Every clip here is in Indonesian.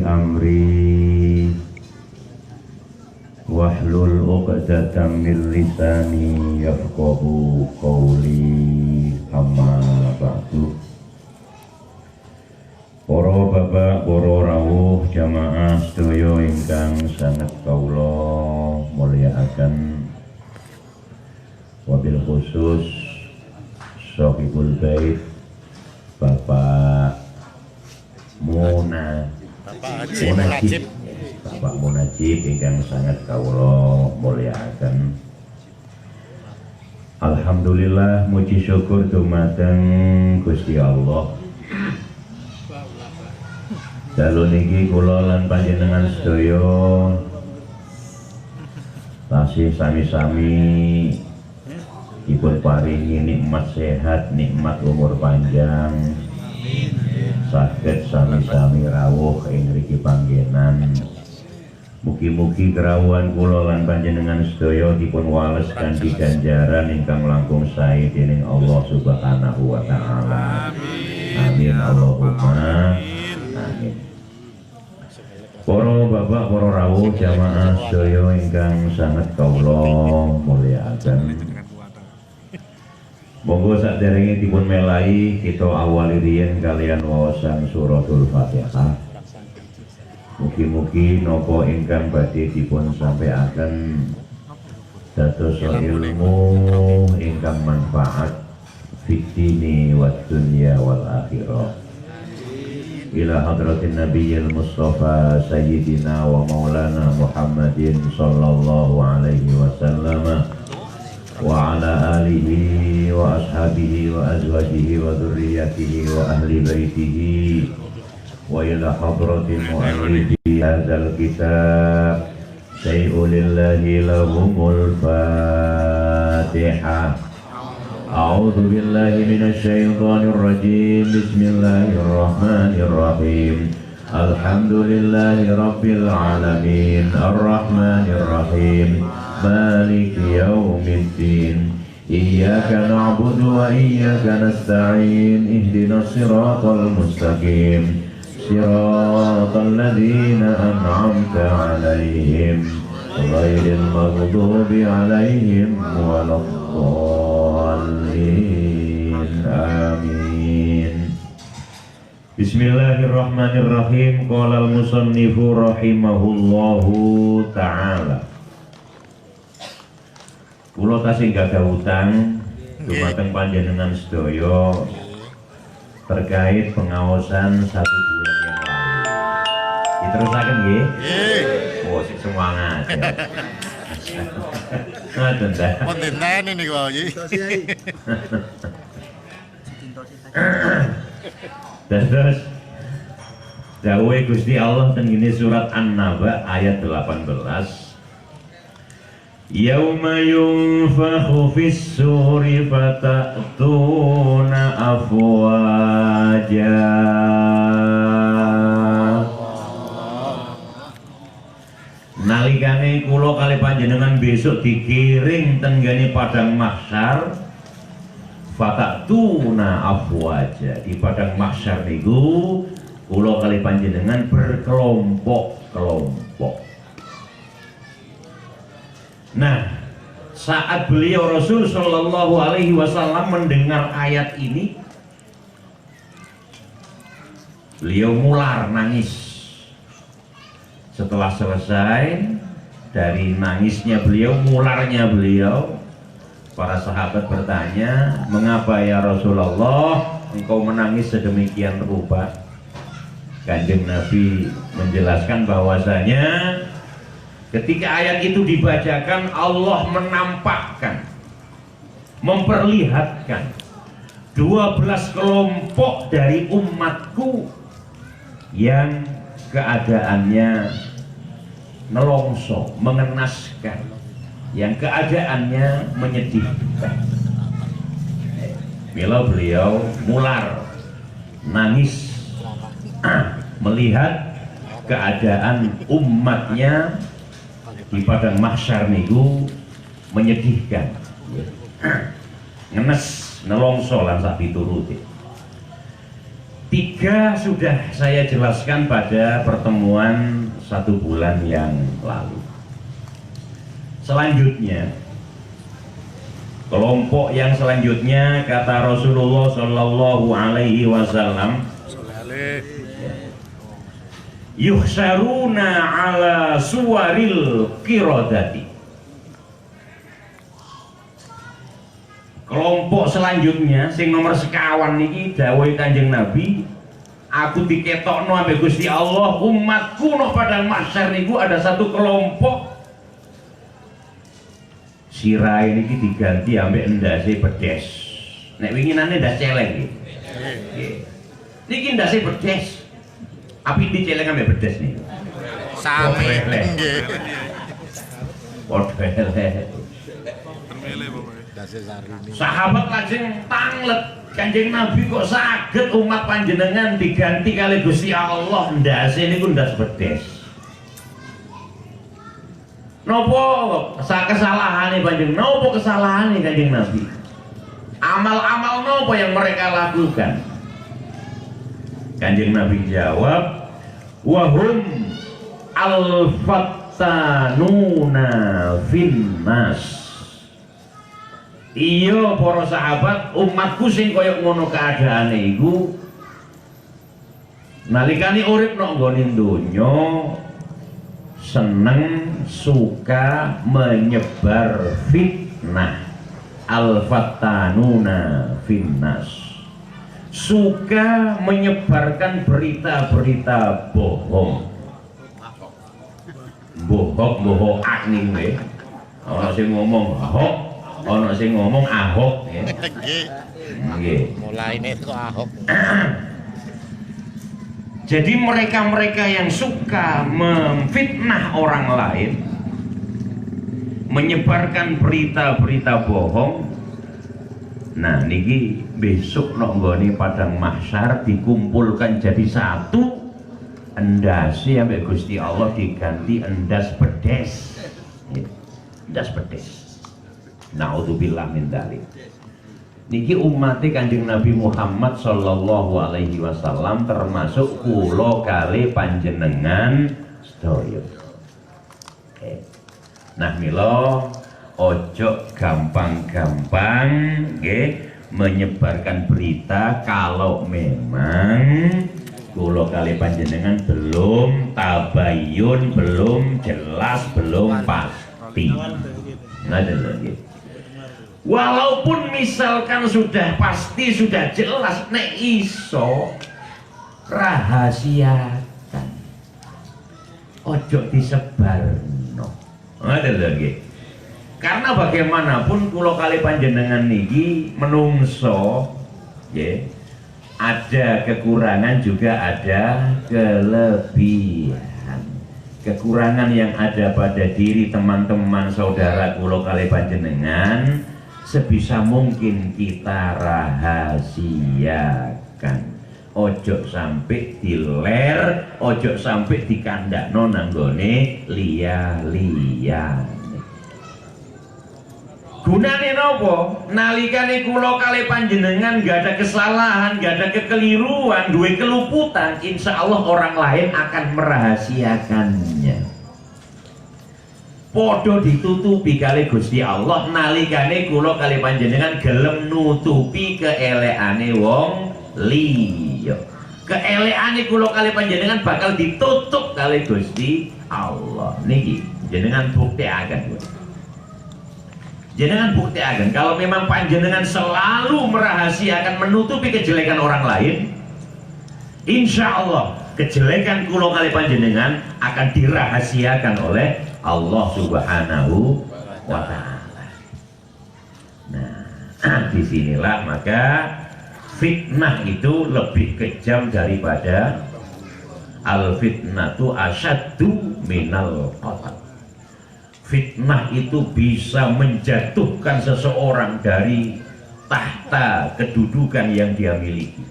amri wahlul 'uqdatam min lisani yafqahu qawli amma ba'du. Para bapak, para rawuh jamaah sedaya ingkang sanget kawula mulyakaken, wabil khusus Shahibul Bait Bapak Bapak Munajib ingkang sangat kawula mulyakaken. Alhamdulillah, muji syukur dumateng Gusti Allah. Dalu niki kula lan panjenengan sedaya tasih sami-sami dipun paringi nikmat sehat, nikmat umur panjang, saged sami-sami rawuh ing mriki panggenan. Mugi-mugi kerawuhan kula lan panjenengan sedaya dipun wales kanthi ganjaran ingkang langkung sae dening Allah Subhanahu wa taala. Amin Allahumma amin. Para bapak, para rawuh jamaah sedaya ingkang sanget kawula mulyakaken. Monggo saderenge dipun melai kita awali riyen kalian wawasan suratul Fatihah. Mugi-mugi napa ingkang badhe dipun sampaiaken dados ilmu ingkang manfaat fid dini wad dunya wal akhirah. Ila hadratin nabiyil mustafa sayyidina wa maulana Muhammadin sallallahu alaihi wasallam wa ala alihi wa ashabihi wa azwajihi wa dhurriyyatihi wa ahli baitihi wa ila hadratin mu'allifi hadzal kitab sayyulillahi lahumul fatihah. A'udzu billahi minasy syaithanir rajim. Bismillahirrahmanirrahim. Alhamdulillahi rabbil alamin. Arrahmanir rahim. Maliki yaumiddin. Iyyaka na'budu wa iyyaka nasta'in. Ihdinas siratal mustaqim. Siratal ladzina an'amta 'alaihim ghairil maghdubi 'alaihim waladdallin. Amin. Bismillahirrahmanirrahim. Qala al-musannifu rahimahullahu ta'ala. Kula tasih gadah utang dumateng panjenengan sedaya terkait pengawasan 1 bulan yang lalu. Diterusaken nggih? Nggih. Oh, sik semangat. Ngoten ta. Wonten ini kok iki. Terus dawuhe Gusti Allah teng ngene surat An-Naba ayat 18. Yauma yunfakhu fis suri fatatuna afwaja. Nalikane kula kali panjenengan besok dikiring tenggane padang mahsyar, fatatuna afwaja. Di padang mahsyar niku kula kali panjenengan berkelompok-kelompok. Nah, saat beliau Rasul Shallallahu Alaihi Wasallam mendengar ayat ini, beliau mular nangis. Setelah selesai dari nangisnya beliau, mularnya beliau, para sahabat bertanya, mengapa ya Rasulullah engkau menangis sedemikian rupa? Kanjeng Nabi menjelaskan bahwasanya ketika ayat itu dibacakan, Allah menampakkan, memperlihatkan 12 kelompok dari umatku yang keadaannya nelongso, mengenaskan, yang keadaannya menyedihkan. Mila beliau mular, nangis, melihat keadaan umatnya di padang mahsyar niku menyedihkan, ngenes, nelongso lan sak dituruti. Tiga sudah saya jelaskan pada pertemuan 1 bulan yang lalu. Selanjutnya, kelompok yang selanjutnya kata Rasulullah Shallallahu Alaihi Wasallam, yuhsaruna ala suwaril qiradati. Kelompok selanjutnya sing nomor sekawan niki dawuh Kanjeng Nabi, aku diketokno ambek Gusti Allah umatku no padang mahsyar niku ada satu kelompok sirai niki diganti ambek endase pedes. Nek winginane ndas celeng iki. Nggih. Niki ndase pedes. Api diceleng ambek pedes nih. Sami nggih. Podele. Sahabat lajeng tanglet, Kanjeng Nabi kok saged umat panjenengan diganti kali Gusti Allah ndase niku ndas bedes. Nopo kesalahane panjenengan? Nopo kesalahane Kanjeng Nabi? Amal-amal nopo yang mereka lakukan? Kanjeng Nabi jawab, wahum al-fattanuna finnas. Iya para sahabat, umatku sing kaya ngono keadaane iku nalikane urip nang nggone donya seneng suka menyebar fitnah. Al-fattanuna finnas, suka menyebarkan berita-berita bohong. Bohong-bohongan nih, ana sing ngomong hoax, ana sing ngomong Ahok ya. Nggih. Mulaine kok Ahok. Jadi mereka-mereka yang suka memfitnah orang lain, menyebarkan berita-berita bohong. Nah, niki besok nok nggone padang mahsyar dikumpulkan jadi satu, endase ambek Gusti Allah diganti endas pedes. Endas pedes. Naudzubillah min dzalik. Niki umatnya Kanjeng Nabi Muhammad Sallallahu Alaihi Wasallam termasuk kula kali panjenengan sedaya. Nah mila ojo gampang-gampang nggih menyebarkan berita kalau memang kula kali panjenengan belum tabayun, belum jelas, belum pasti. Ngaten lho. Walaupun misalkan sudah pasti, sudah jelas, nek iso rahasiakan, ojo disebarno. Ngaten lho nggih. Karena bagaimanapun kula kali panjenengan niki menungso, nggih, ada kekurangan juga ada kelebihan. Kekurangan yang ada pada diri teman-teman saudara kula kali panjenengan sebisa mungkin kita rahasiakan. Ojo sampai diler, ojo sampai dikandakno nanggone liya-liyane. Gunane nopo? Nalikane kula kali panjenengan gak ada kesalahan, gak ada kekeliruan, duwe keluputan, insya Allah orang lain akan merahasiakannya. Podo ditutupi kali Gusti Allah nalikane kula kali panjenengan gelem nutupi keelekane wong liya. Keelekane kula kali panjenengan bakal ditutup kali Gusti Allah. Niki jenengan buktiaken. Jenengan buktiaken kalau memang panjenengan selalu merahasiakan menutupi kejelekan orang lain, insya Allah kejelekan kula kali panjenengan akan dirahasiakan oleh Allah Subhanahu wa Ta'ala. Nah, disinilah maka fitnah itu lebih kejam daripada al-fitnatu asyaddu minal qatl. Fitnah itu bisa menjatuhkan seseorang dari tahta kedudukan yang dia miliki.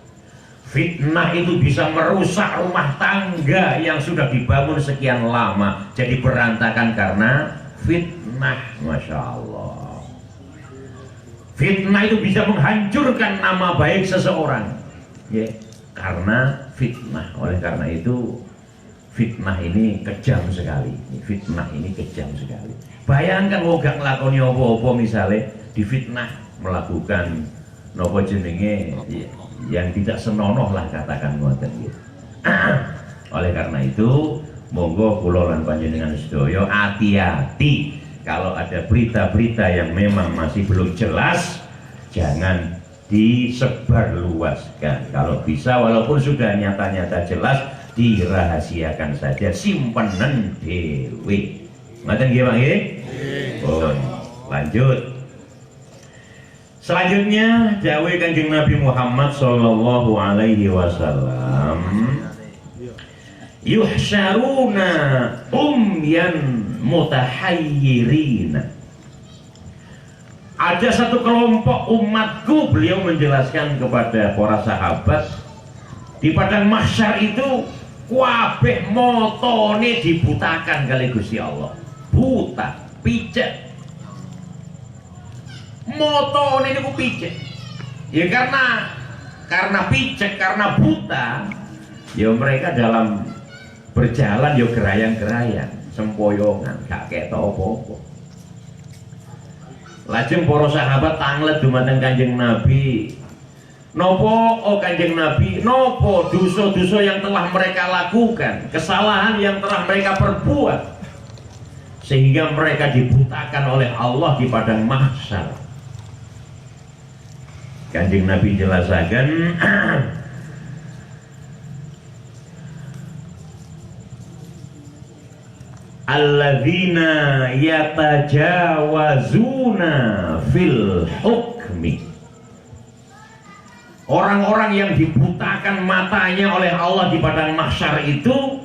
Fitnah itu bisa merusak rumah tangga yang sudah dibangun sekian lama jadi berantakan karena fitnah. Masya Allah. Fitnah itu bisa menghancurkan nama baik seseorang. karena fitnah. Oleh karena itu fitnah ini kejam sekali. Fitnah ini kejam sekali. Bayangkan wong gak nglakoni apa-apa misalnya difitnah melakukan nopo jenenge yang tidak senonoh lah, katakan ngoten gitu. Oleh karena itu monggo kula lan panjenengan sedaya hati-hati kalau ada berita-berita yang memang masih belum jelas, jangan disebarluaskan. Kalau bisa walaupun sudah nyata-nyata jelas, dirahasiakan saja, simpenan dewe. Ngoten nggih Pak nggih? Pun lanjut. Selanjutnya dawuh Kanjeng Nabi Muhammad sallallahu alaihi wasallam, yuhsyaruna umyan mutahayyirina. Ada satu kelompok umatku, beliau menjelaskan kepada para sahabat, di padang mahsyar itu kabeh motone dibutakan kali Gusti Allah. Buta, picek. Motone niku picek. Ya karena picek, karena buta, ya mereka dalam berjalan ya gerayang-gerayang, sempoyongan, gak ketok apa-apa. Lajeng para sahabat tanglet dumateng Kanjeng Nabi. Nopo Kanjeng Nabi, nopo dosa-dosa yang telah mereka lakukan, kesalahan yang telah mereka perbuat, sehingga mereka dibutakan oleh Allah di padang mahsyar. Kanjeng Nabi jelaskan, alladzina yatajawazuna fil hukmi. Orang-orang yang dibutakan matanya oleh Allah di padang mahsyar itu,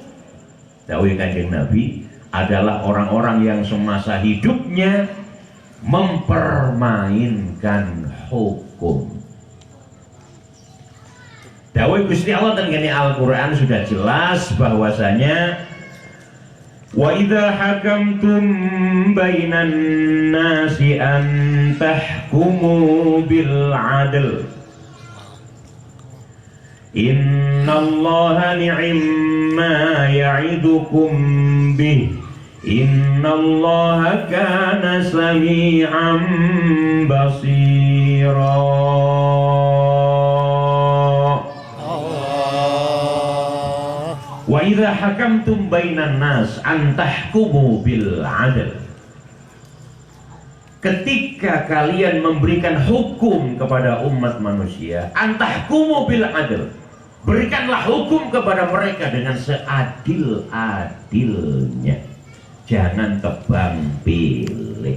dawuh Kanjeng Nabi, adalah orang-orang yang semasa hidupnya mempermainkan hukum. Dawuh Gusti Allah teng kene Al-Qur'an sudah jelas bahwasanya wa idza hakamtum bainan nasi an tahkumu bil adl innallaha ni'ma ya'idukum bih innallaha kana sami'an basira. Wa idza hakamtum bainan nas an tahkumu bil adl. Ketika kalian memberikan hukum kepada umat manusia, an tahkumu bil adl, berikanlah hukum kepada mereka dengan seadil-adilnya. Jangan tebang pilih.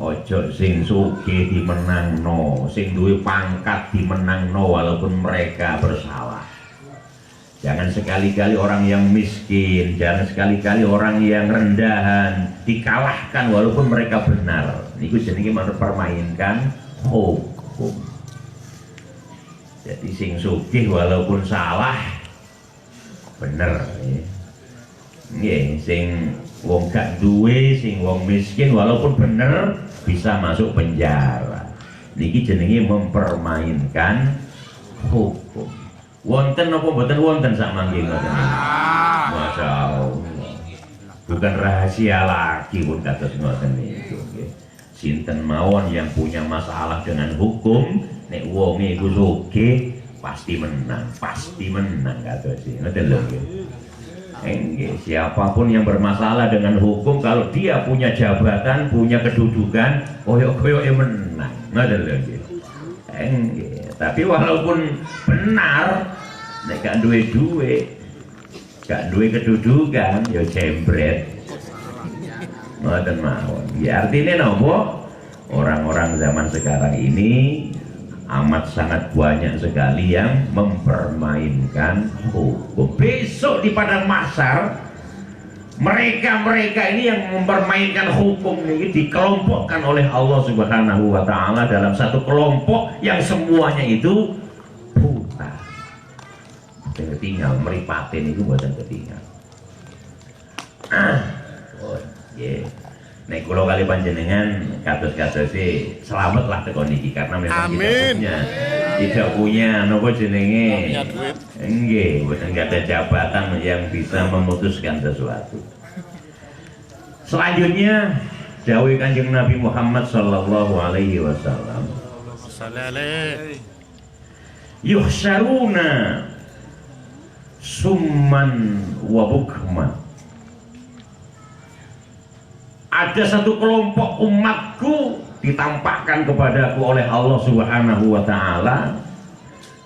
Ojo sing sugih dimenangno, sing duwe pangkat dimenangno walaupun mereka bersalah. Jangan sekali-kali orang yang miskin, jangan sekali-kali orang yang rendahan dikalahkan walaupun mereka benar. Niku jenenge mempermainkan hukum. Jadi sing sugih walaupun salah bener. Nggih, sing wong gak duwe, sing wong miskin walaupun bener bisa masuk penjara. Niki jenenge mempermainkan hukum. Wonten apa mboten wonten sak mangke ngoten. Masya Allah. Bukan rahasia lagi pun kados ngoten niku nggih. Sinten mawon yang punya masalah dengan hukum, nek wonge iku sugih pasti menang kados ngoten lho nggih. Nggih, siapapun yang bermasalah dengan hukum, kalau dia punya jabatan, punya kedudukan, koyok-koyoke menang. Ngoten lho nggih. Nggih. Tapi walaupun benar, nek gak duwe duit, gak duwe kedudukan, ya jembret. Ngoten mawon. Ya artinya nopo? Orang-orang zaman sekarang ini amat sangat banyak sekali yang mempermainkan hukum. Besok di padang mahsyar, mereka ini yang mempermainkan hukum ini dikelompokkan oleh Allah Subhanahu wa Ta'ala dalam satu kelompok yang semuanya itu buta. Ketinggal meripatin itu buatan ketinggal. Oh, yeah. Nek kula kali panjenengan kados-kados selamatlah teko niki karena memang kita punya tidak punya nopo jenenge punya duit. enggak, bukan nggak ada jabatan yang bisa memutuskan sesuatu. Selanjutnya dawuh Kanjeng Nabi Muhammad sallallahu alaihi wasallam, Salale. yuhsyaruna summan wa bukman. Ada satu kelompok umatku ditampakkan kepadaku oleh Allah Subhanahu wa taala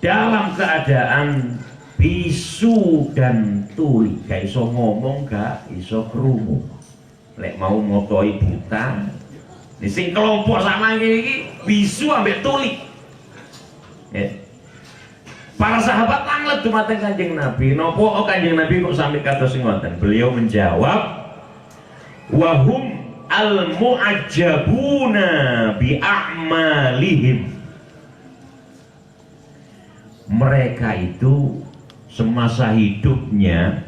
dalam keadaan bisu dan tuli, gak iso ngomong, gak iso krungu. Lek mau ngotoi buta, ini sing kelompok sama ini bisu ambek tuli. Ya. Para sahabat tanglet dumateng Kanjeng Nabi, nopo Kanjeng Nabi kok sampai kata sing ngoten? Beliau menjawab, wahum al-mu'ajjabuna bi'a'malihim. Mereka itu semasa hidupnya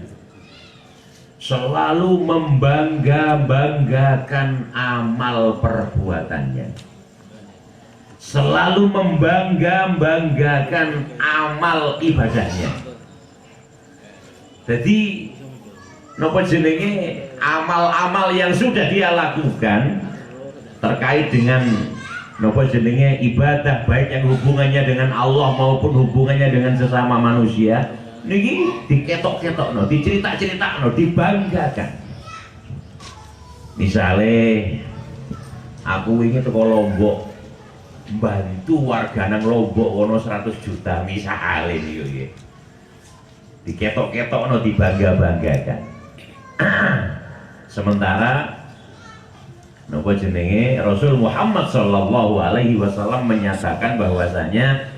selalu membangga-banggakan amal perbuatannya, selalu membangga-banggakan amal ibadahnya. Jadi nopo jenenge amal-amal yang sudah dia lakukan terkait dengan nopo jenenge ibadah, baik yang hubungannya dengan Allah maupun hubungannya dengan sesama manusia, niki diketok-ketokno, dicerita-ceritakno, dibanggakan. Misalnya aku ingin ke Lombok, bantu warga nang Lombok ono 100 juta misalnya nih, diketok-ketokno, dibangga-banggakan. Sementara nopo jenenge Rasul Muhammad sallallahu alaihi wasallam menyatakan bahwasanya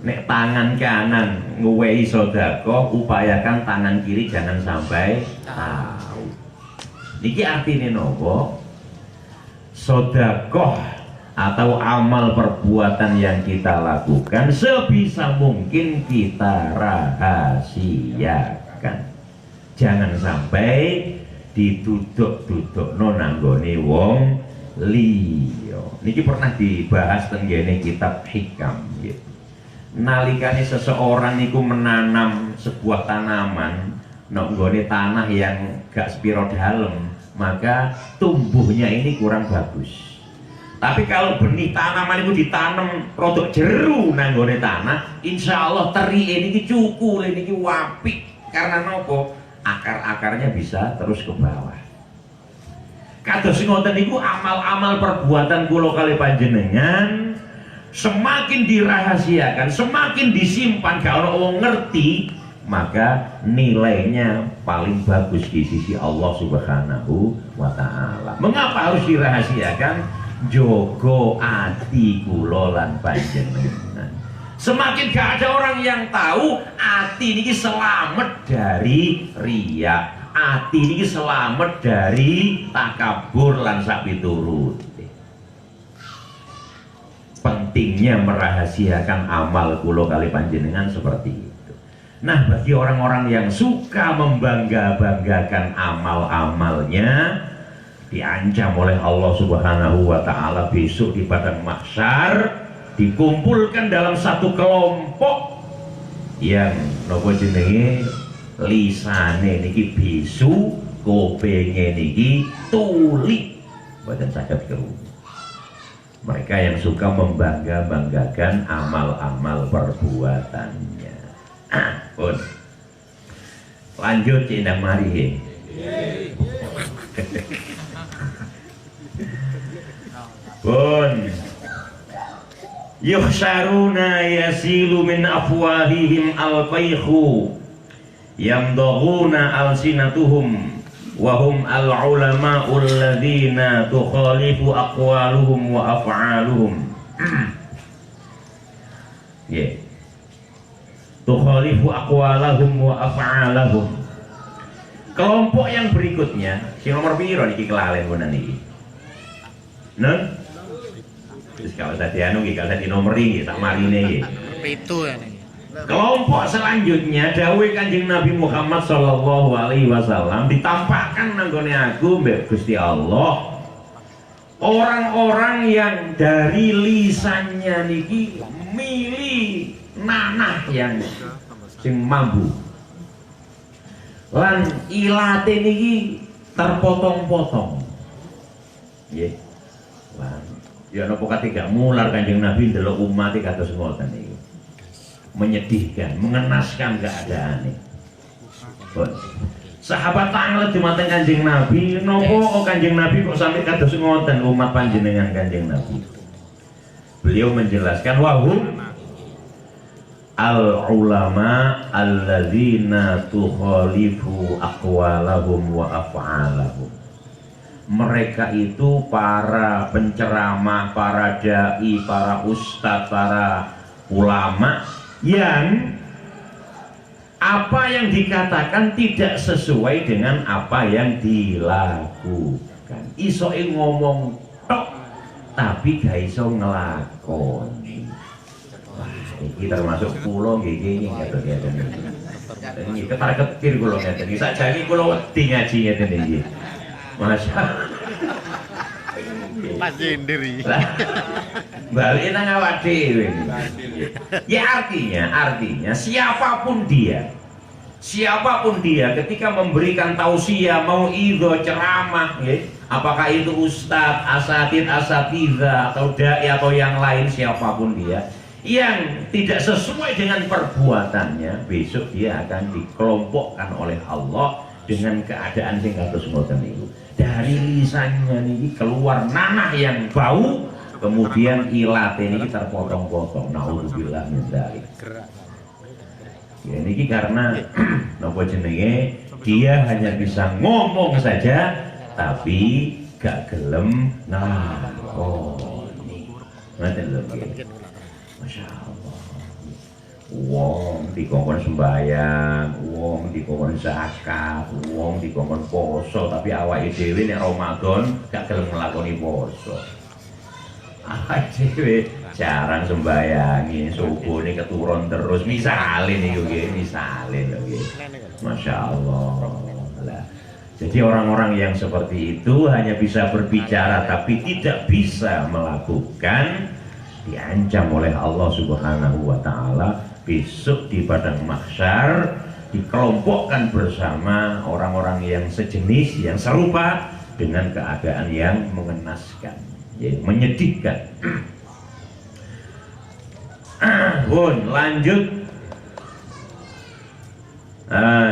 nek tangan kanan nguwehi sedekah, upayakan tangan kiri jangan sampai tahu. Niki artine nopo? Sedekah atau amal perbuatan yang kita lakukan sebisa mungkin kita rahasiakan. Jangan sampai dituduk-tudukno nanggone wong liya. Niki pernah dibahas teng ngene kitab Hikam gitu. Nalikane seseorang niku menanam sebuah tanaman nanggone tanah yang gak sepiro dalem, maka tumbuhnya ini kurang bagus. Tapi kalau benih tanaman itu ditanam rodok jeru nanggone tanah, insya Allah teri ini cukul ini wapik. Karena nopo? Akar-akarnya bisa terus ke bawah. Kados ngoten niku amal-amal perbuatan kula kali panjenengan semakin dirahasiakan, semakin disimpan gak ono wong ngerti, maka nilainya paling bagus di sisi Allah Subhanahu wa taala. Mengapa harus dirahasiakan? Jogo ati kula lan panjenengan. Semakin gak ada orang yang tahu, ati ini selamat dari riya, ati ini selamat dari takabur lan sak piturut. Pentingnya merahasiakan amal kula kali panjenengan seperti itu. Nah, bagi orang-orang yang suka membangga-banggakan amal-amalnya, diancam oleh Allah Subhanahu wa taala besok di padang mahsyar, dikumpulkan dalam satu kelompok yang nopo jenenge lisane niki bisu, kupinge niki tuli, badan saged krungu. Mereka yang suka membangga-banggakan amal-amal perbuatannya. Pun lanjut Cik Endang mari. Pun yuhsaruna yasilu min afwahihim al-qayhu yamdaghuna alsinatuhum wa hum al-ulama'u alladhina tukhalifu aqwaluhum wa af'aluhum. Yeah. Tukhalifu aqwalahum wa af'alahum. Kelompok yang berikutnya, si nomor piro niki kelalen punan niki. Nun? Terus kalau tadi anu kalau tadi nomor ini tak marine Itu ya nih. Kelompok selanjutnya dawuh Kanjeng Nabi Muhammad sallallahu alaihi wasallam ditampakkan nanggone aku mbek Gusti Allah. Orang-orang yang dari lisannya niki milih nanah yang sing mambu. Lan ilate niki terpotong-potong. Nggih. Lan ya napa kate gak mular Kanjeng Nabi ndelok umat kados ngoten niku. Menyedihkan, mengenaskan keadaane. Sahabat tanglet dumateng Kanjeng Nabi, nopo Kanjeng Nabi kok sampai kados ngoten umat panjenengan Kanjeng Nabi. Beliau menjelaskan wahum al ulama alladzina tukhalifu aqwalahum wa af'alahum. Mereka itu para penceramah, para dai, para ustadz, para ulama yang apa yang dikatakan tidak sesuai dengan apa yang dilakukan. Isoke ngomong tok tapi gak iso ngelakoni. Wah, ini termasuk pulau gini ngeten ngeten. Ini ketar-ketir kula ngeten. Sakjane kula wedi ngaji ngeten iki. Masya Pak Jendiri. Balik nang awak dhewe. Ya artinya siapapun dia ketika memberikan tausiah, mau idho, ceramah, ya, apakah itu ustadz, asatidzah atau dai atau yang lain, siapapun dia yang tidak sesuai dengan perbuatannya, besok dia akan dikelompokkan oleh Allah dengan keadaan sing kados ngoten niku. Dari lisannya ini keluar nanah yang bau, kemudian ilat ini terpotong-potong. Naudzubillah min dzalik. Ya ini karena nopo jenenge dia hanya bisa ngomong saja tapi gak gelem nglakoni. Ngoten lho. Masya Allah. Wong dikongkon sembahyang, wong dikongkon zakat, wong dikongkon poso, tapi awake dhewe nek Ramadan gak gelem nglakoni poso. Awake dhewe jarang sembayangi, subuh ini keturun terus, misalin niku nggih, misalin lho nggih. Masya Allah. Lah, jadi orang-orang yang seperti itu hanya bisa berbicara tapi tidak bisa melakukan, diancam oleh Allah Subhanahu wa taala besok di padang mahsyar dikelompokkan bersama orang-orang yang sejenis, yang serupa dengan keadaan yang mengenaskan, ya, menyedihkan. Pun lanjut.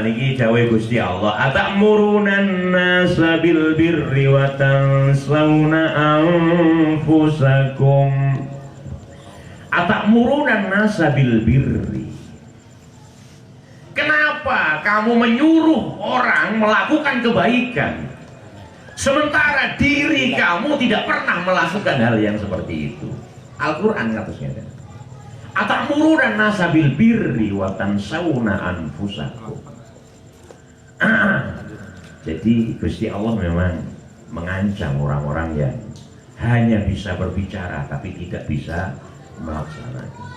Niki dawuh Gusti Allah, atamuruna nasa bil birri wa tansawna anfusakum. Atamuruna nasa bil birri. Kenapa kamu menyuruh orang melakukan kebaikan sementara diri kamu tidak pernah melakukan hal yang seperti itu? Al-Qur'an ngatusnya. Atamuruna nasa bil birri wa tansawna anfusakum. Jadi Gusti Allah memang mengancam orang-orang yang hanya bisa berbicara tapi tidak bisa melaksanakan.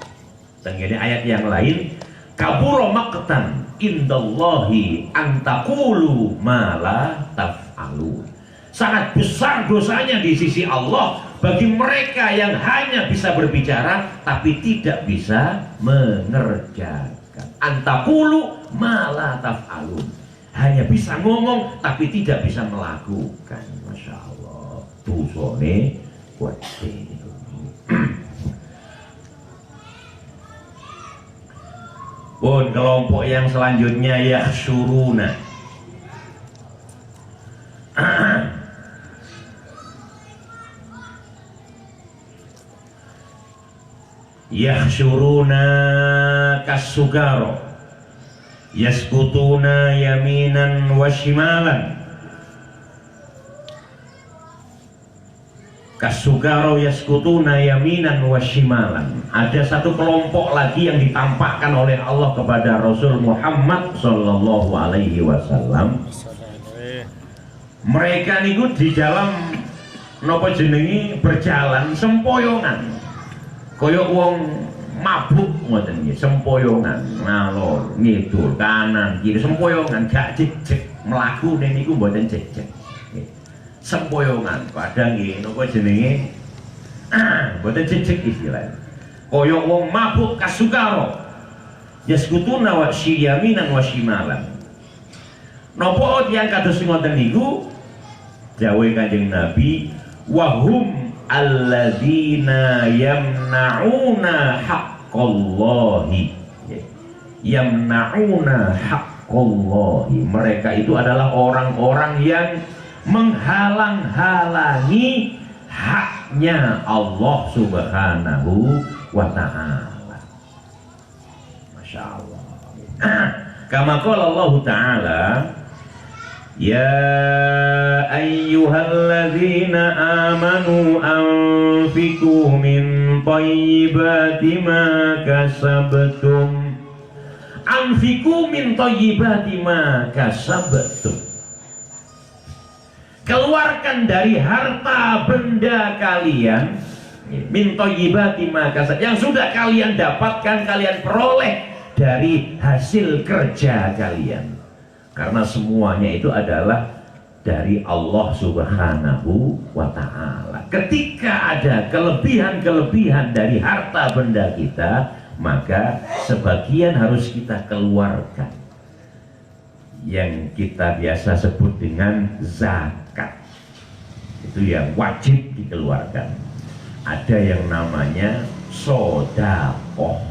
Tenggene ayat yang lain, kabura maqtan indallahi antaqulu ma la taf'alun. Sangat besar dosanya di sisi Allah bagi mereka yang hanya bisa berbicara tapi tidak bisa mengerjakan. Antaqulu ma la taf'alun. Hanya bisa ngomong tapi tidak bisa melakukan. Masya Allah. Dosane kuwate. Pun kelompok yang selanjutnya yahsyuruna. Yahsyuruna kasugaro yaskutuna yaminan wa shimalan. Kasugaro yaskutuna yaminan wa shimalan. Ada satu kelompok lagi yang ditampakkan oleh Allah kepada Rasul Muhammad sallallahu alaihi wasallam. Mereka niku di dalam napa jenengi berjalan sempoyongan. Kaya wong mabuk ngoten nggih, sempoyongan, ngalor, ngidul, kanan, kiri, sempoyongan, gak jejeg, mlakune niku mboten jejeg. Sempoyongan, padahal nggih napa jenenge mboten jejeg istilahnya. kaya wong mabuk kasukara yaskutuna wa syiyaminan wa shimalan. Napa tiyang kados ngoten niku dawuh Kanjeng Nabi wahum alladzina yamna'una haqqallahi, yamna'una haqqallahi, mereka itu adalah orang-orang yang menghalang-halangi haknya Allah Subhanahu wa ta'ala. Masya Allah. Kama qala Allah Ta'ala ya ayyuhalladzina amanu anfiqu min thayyibati ma kasabtum, anfiqu min thayyibati ma kasabtum, keluarkan dari harta benda kalian min thayyibati ma kasab, yang sudah kalian dapatkan, kalian peroleh dari hasil kerja kalian, karena semuanya itu adalah dari Allah Subhanahu wa ta'ala. Ketika ada kelebihan-kelebihan dari harta benda kita, maka sebagian harus kita keluarkan, yang kita biasa sebut dengan zakat. Itu yang wajib dikeluarkan. Ada yang namanya sodakoh,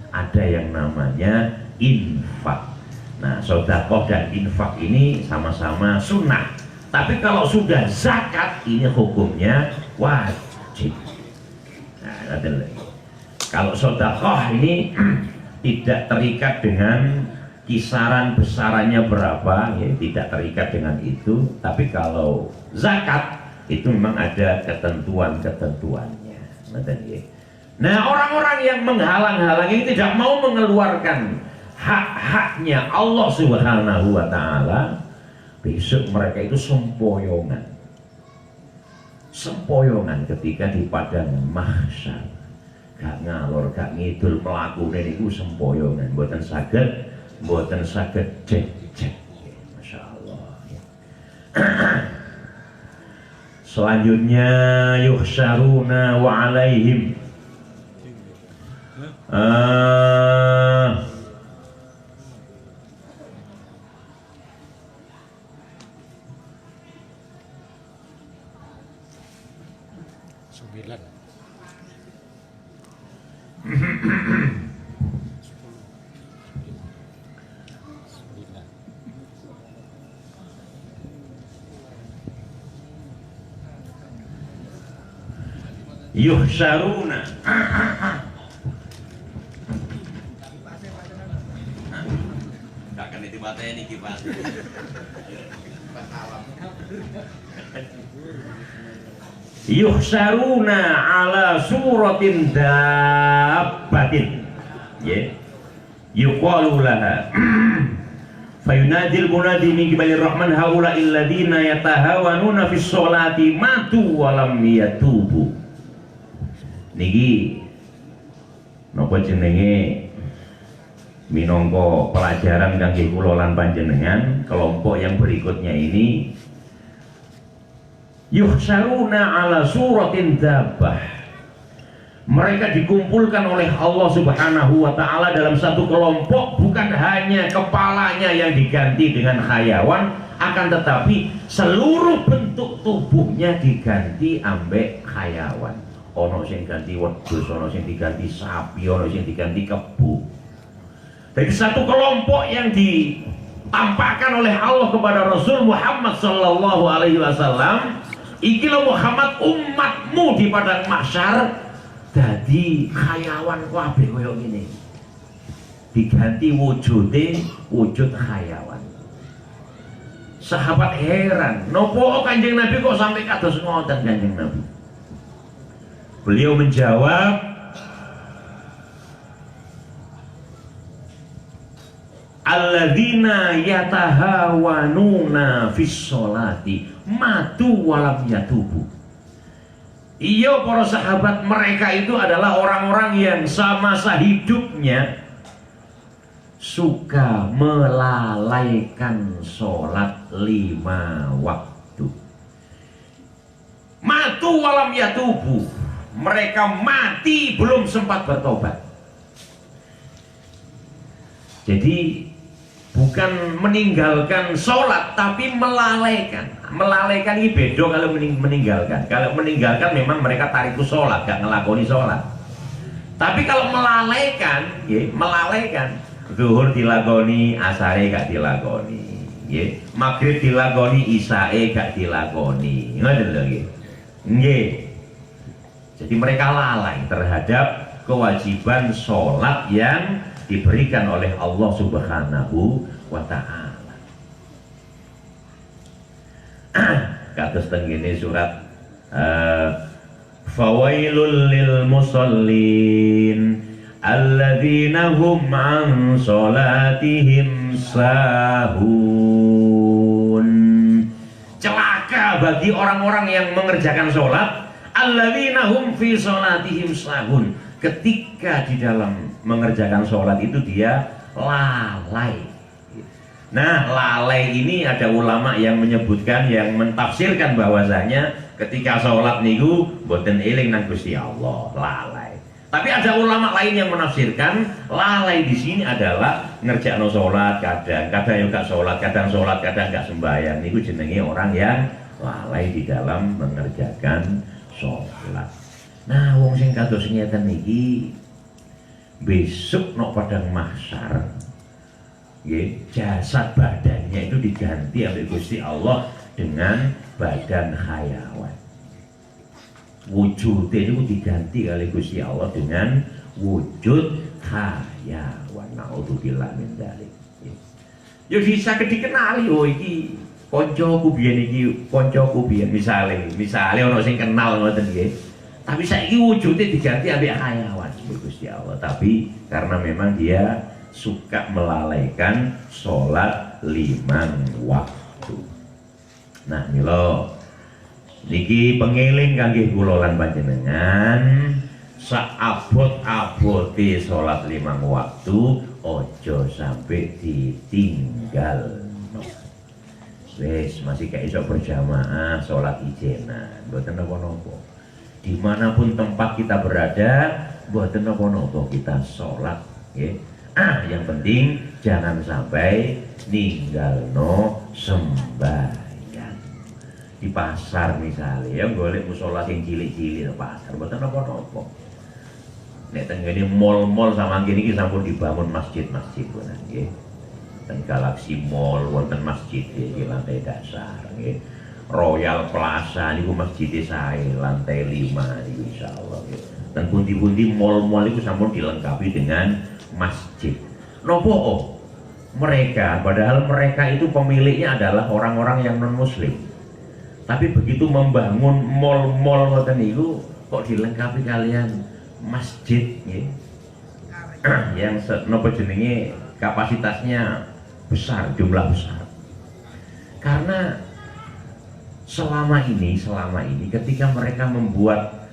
ada yang namanya infak. Nah, sodakoh dan infak ini sama-sama sunnah, tapi kalau sudah zakat ini hukumnya wajib. Nah, kalau sodakoh ini tidak terikat dengan kisaran besarannya berapa, ya tidak terikat dengan itu. Tapi kalau zakat itu memang ada ketentuan-ketentuannya. Nah, orang-orang yang menghalang-halangi tidak mau mengeluarkan hak-haknya Allah Subhanahu wa ta'ala, besok mereka itu sempoyongan ketika di padang mahsyar. Gak ngalor gak ngidul mlakune niku sempoyongan, mboten saged cek. Masya Allah. Selanjutnya yuhsyaruna wa alaihim yuhsyaruna akan ditibate niki Pak. Yuhsyaruna ala suratin dabbatin, ya, yuqalu laha fayunadil munadi min qibalir rahman haula illadzina yatahawanuna fis sholati matu wa lam yatubu. Niki napa jenenge minangka pelajaran kangge kula lan panjenengan. Kelompok yang berikutnya ini yuhsyaruna ala suratin dabbah, mereka dikumpulkan oleh Allah Subhanahu wa ta'ala dalam satu kelompok. Bukan hanya kepalanya yang diganti dengan hayawan, akan tetapi seluruh bentuk tubuhnya diganti ambek hayawan. Ono sing ganti wedhus, ono sing diganti sapi, ono sing diganti kebu. Dari satu kelompok yang ditampakkan oleh Allah kepada Rasul Muhammad sallallahu alaihi wasallam, iki lo Muhammad umatmu di padang mahsyar dadi hayawan kabeh koyo ngene. Diganti wujude wujud hayawan. Sahabat heran, nopo Kanjeng Nabi kok sampai kados ngoten Kanjeng Nabi? Beliau menjawab, alladzina yatahawanuna fis sholati matu walam yatubu. Iya para sahabat, mereka itu adalah orang-orang yang semasa hidupnya suka melalaikan sholat 5 waktu. Matu walam yatubu, mereka mati belum sempat bertobat. Jadi bukan meninggalkan sholat, tapi melalaikan. Melalaikan ini beda kalau meninggalkan. Kalau meninggalkan memang mereka tariku sholat, gak ngelakoni sholat. Tapi kalau melalaikan, ya, melalaikan, zuhur dilakoni, asare gak dilakoni, ya, maghrib dilakoni, isyae gak dilakoni. Ngoten lho nggih. Nggih. Jadi mereka lalai terhadap kewajiban sholat yang diberikan oleh Allah Subhanahu wa ta'ala. Kados teng ngene surat fawailul lil musallin alladzina hum an sholatihim sahun. Celaka bagi orang-orang yang mengerjakan sholat, alladzina hum fi sholatihim sahun. Ketika di dalam mengerjakan sholat itu dia lalai. Nah, lalai ini ada ulama yang menyebutkan, yang mentafsirkan bahwasanya ketika sholat niku boten eling nang Gusti Allah, lalai. Tapi ada ulama lain yang menafsirkan lalai di sini adalah ngerjakno sholat kadang juga sholat, kadang gak sembahyang. Niku jenenge orang yang lalai di dalam mengerjakan sholat. Nah, wong sing kados ngeten niki besok nok padang mahsyar, jasad badannya itu diganti oleh Gusti Allah dengan badan hayawan. Wujudnya itu diganti oleh Gusti Allah dengan wujud hayawan. Naudzubillah min dzalik. Ya bisa dikenali, oh iki koncoku biyen, iki koncoku biyen, misale ono sing kenal ngoten nggih. Tapi saiki wujudnya diganti ambek hayawan Gusti Allah. Tapi karena memang dia suka melalaikan sholat 5 waktu. Nah, milo niki pengeling kangge kula lan panjenengan, saabot-abote sholat 5 waktu ojo sampai ditinggal. Wes masih gak iso berjamaah sholat ijenan, mboten napa-napa. Dimanapun tempat kita berada, mboten napa-napa kita sholat, ya. Yang penting jangan sampai ninggalno sembahyang. Di pasar misalnya, ya golek mushola sing cilik-cilik di pasar, mboten napa-napa. Nek teng ngene mall-mall sama ngene iki sampun dibangun masjid-masjid ngoten nggih. Teng Galaxy Mall wonten masjid di lantai dasar nggih. Royal Plaza niku masjidnya saya lantai 5 niku insyaallah nggih. Dan pundi-pundi mall-mall itu sampun dilengkapi dengan masjid. Nopo mereka, padahal mereka itu pemiliknya adalah orang-orang yang non muslim. Tapi begitu membangun mall-mall ngoten niku kok dilengkapi kalian masjid nggih. Yang nopo jenenge kapasitasnya besar, jumlah besar. Karena selama ini ketika mereka membuat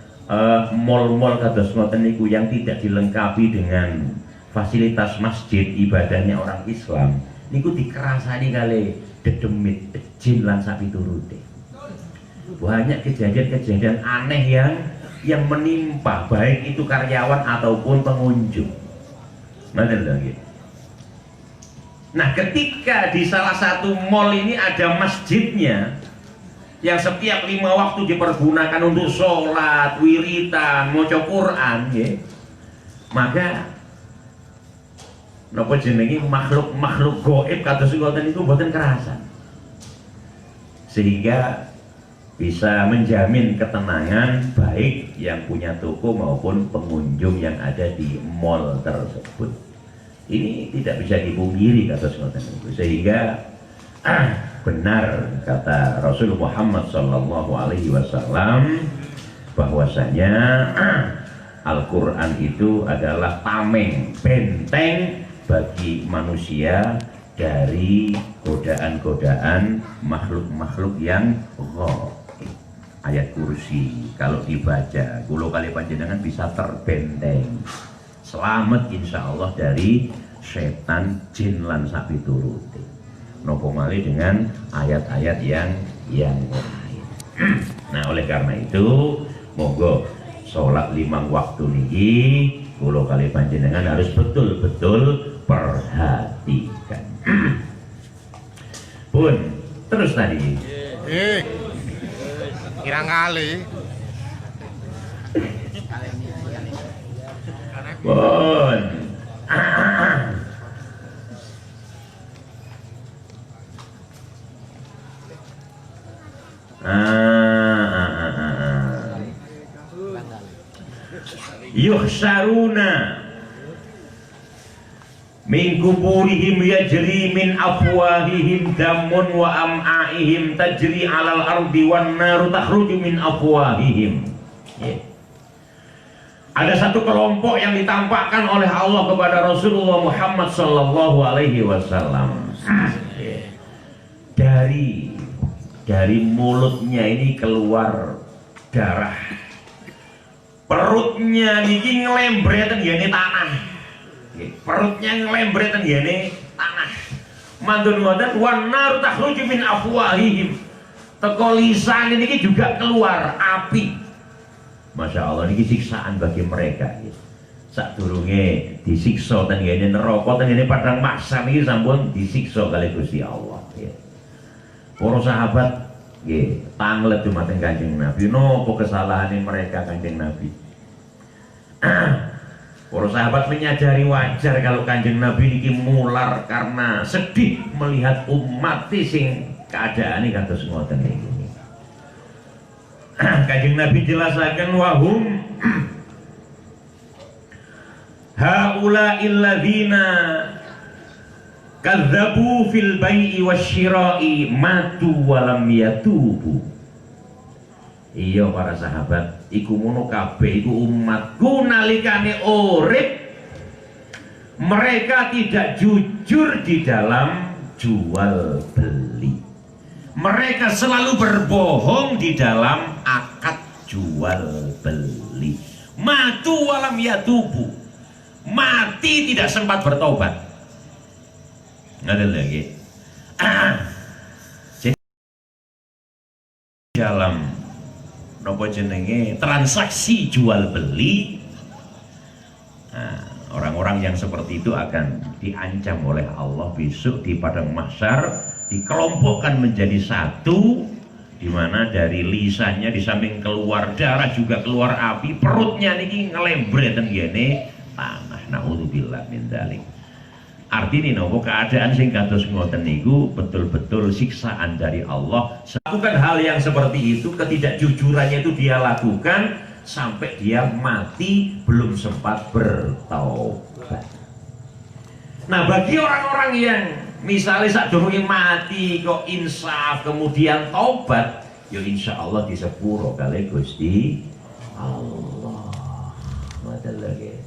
mall-mall kados ngoten niku yang tidak dilengkapi dengan fasilitas masjid ibadahnya orang Islam, niku dikerasani kali dedemit, jin lan sapiturute. Banyak kejadian-kejadian aneh yang menimpa baik itu karyawan ataupun pengunjung. Nah, ketika di salah satu mall ini ada masjidnya yang setiap 5 waktu dipergunakan untuk sholat, wiritan, maca Quran, ya, maka napa jenenge makhluk gaib kados ngoten niku mboten kerasan, sehingga bisa menjamin ketenangan baik yang punya toko maupun pengunjung yang ada di mall tersebut. Ini tidak bisa dipungkiri kados ngoten niku, sehingga benar kata Rasul Muhammad SAW bahwasanya Al-Quran itu adalah tameng, benteng bagi manusia dari godaan-godaan makhluk-makhluk yang ghaib. Ayat kursi kalau dibaca kulo kali panjenengan bisa terbenteng, selamat insya Allah dari setan, jin lan sapi turuti. Nopo malih dengan ayat-ayat yang lain. Nah, oleh karena itu monggo sholat 5 waktu niki kula kali panjenengan harus betul-betul perhatikan. Pun terus tadi Kirang kali. pun yuhsaruna min kuburihim yajri min afwahihim damun wa am'aihim tajri alal ardi wan naru takhruju min afwahihim. Ada satu kelompok yang ditampakkan oleh Allah kepada Rasulullah Muhammad sallallahu alaihi wasallam. Dari mulutnya ini keluar darah. Perutnya niki ngelembretan ngene tanah. Perutnya ngelembretan ngene tanah. Mantun ngoten wan nar takhruju min afwahihim. Teko lisan niki juga keluar api. Masya Allah, ini siksaan bagi mereka. Sadurunge disiksa ten ngene neraka ten ngene padang mahsyar niki sampun disiksa kali Gusti Allah. Para sahabat nggih tanglet dumateng Kanjeng Nabi. Napa kesalahane mereka Kanjeng Nabi? Para sahabat menyadari wajar kalau Kanjeng Nabi niki mular karena sedih melihat umat sing keadaane kados ngoten niki. Kanjeng Nabi jelasaken wahum haula illadzina kadzabu fil bai'i wasyira'i matu walam yatubu. Iya para sahabat, iku ngono kabeh iku umatku nalikane urip mereka tidak jujur di dalam jual beli. Mereka selalu berbohong di dalam akad jual beli. Matu walam yatubu. Mati tidak sempat bertobat. Ada lagi. Jadi dalam nopo jenenge transaksi jual beli, orang-orang yang seperti itu akan diancam oleh Allah besok di padang mahsyar, dikelompokkan menjadi satu, di mana dari lisannya di samping keluar darah juga keluar api, perutnya niki ngelembretan ngene tanah. Naudzubillah min dzalik. Artinya nopo keadaan sing kados ngoten niku betul-betul siksaan dari Allah. Lakukan hal yang seperti itu, ketidakjujurannya itu dia lakukan sampai dia mati belum sempat bertaubat. Nah, bagi orang-orang yang misalnya sadurunge mati kok insaf kemudian taubat, ya insya Allah di sepuro kali Gusti Allah. Ngoten lagi.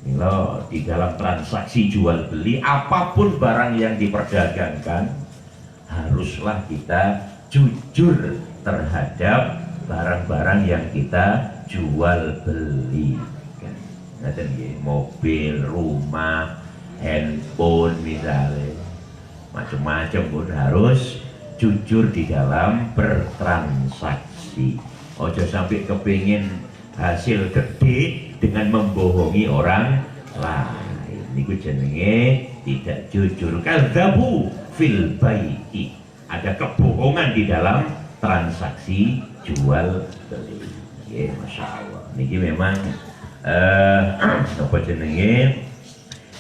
Mila di dalam transaksi jual beli apapun barang yang diperdagangkan haruslah kita jujur terhadap barang-barang yang kita jual beli. Ngoten nggih, mobil, rumah, handphone misalnya, macam-macam pun harus jujur di dalam bertransaksi. Ojo sampai kepingin hasil gede dengan membohongi orang lain. Niku jenenge tidak jujur. Kadzabu fil bai'i. Ada kebohongan di dalam transaksi jual beli. Ya, Masya Allah. Niki memang apa jenenge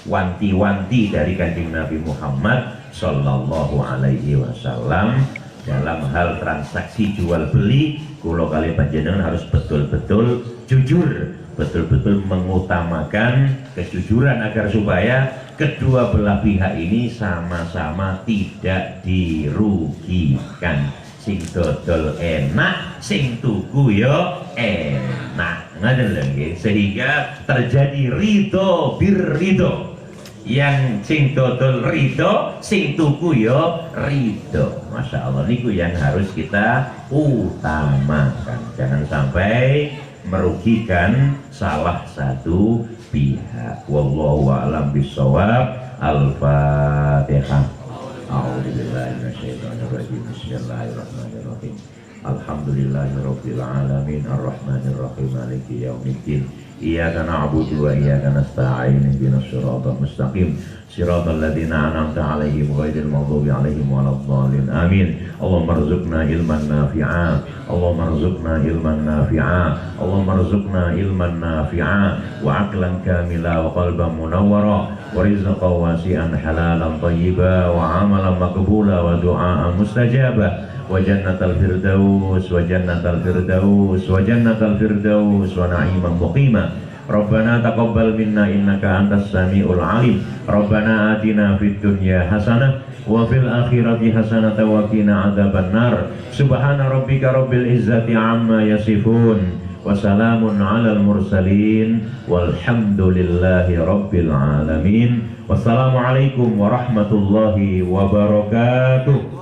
wanti-wanti dari Kanjeng Nabi Muhammad Sallallahu Alaihi Wasallam dalam hal transaksi jual beli. Kulo kali panjenengan harus betul-betul jujur, betul-betul mengutamakan kejujuran agar supaya kedua belah pihak ini sama-sama tidak dirugikan. Sing dodol enak, sing tuku yo enak. Ngoten lho nggih. Sehingga terjadi ridho birridho. Yang sing dodol ridho, sing tuku yo ridho. Masya Allah, niku yang harus kita utamakan. Jangan sampai merugikan salah satu pihak. Wallahu a'lam bishawab. Al-Fatihah. A'udzubillahi minasyaitonir rajim. Bismillahirrahmanirrahim. Alhamdulillahirabbil alamin arrahmanir rahim maliki yaumiddin. Iyyaka na'budu wa iyyaka nasta'in ihdinas siratal mustaqim siratal ladzina an'amta 'alaihim ghairil maghdubi 'alaihim waladdallin. Amin. Allahumma rzuqna ilman nafi'a. Allahumma rzuqna ilman nafi'a. Allahumma rzuqna ilman nafi'a wa 'aqlan kamila wa qalban munawwara wa rizqan wasi'an halalan thayyiba wa 'amalan maqbula wa du'aan mustajaba wa jannatal firdaus wa jannatal firdaus wa jannatal firdaus wa na'iman muqima. Rabbana taqabbal minna innaka antas samiul alim. Rabbana atina fid dunya hasanah wa fil akhirati hasanah wa qina adzabannar. Subhana rabbika rabbil izzati amma yasifun wa salamun alal mursalin walhamdulillahi rabbil alamin. Wassalamualaikum warahmatullahi wabarakatuh.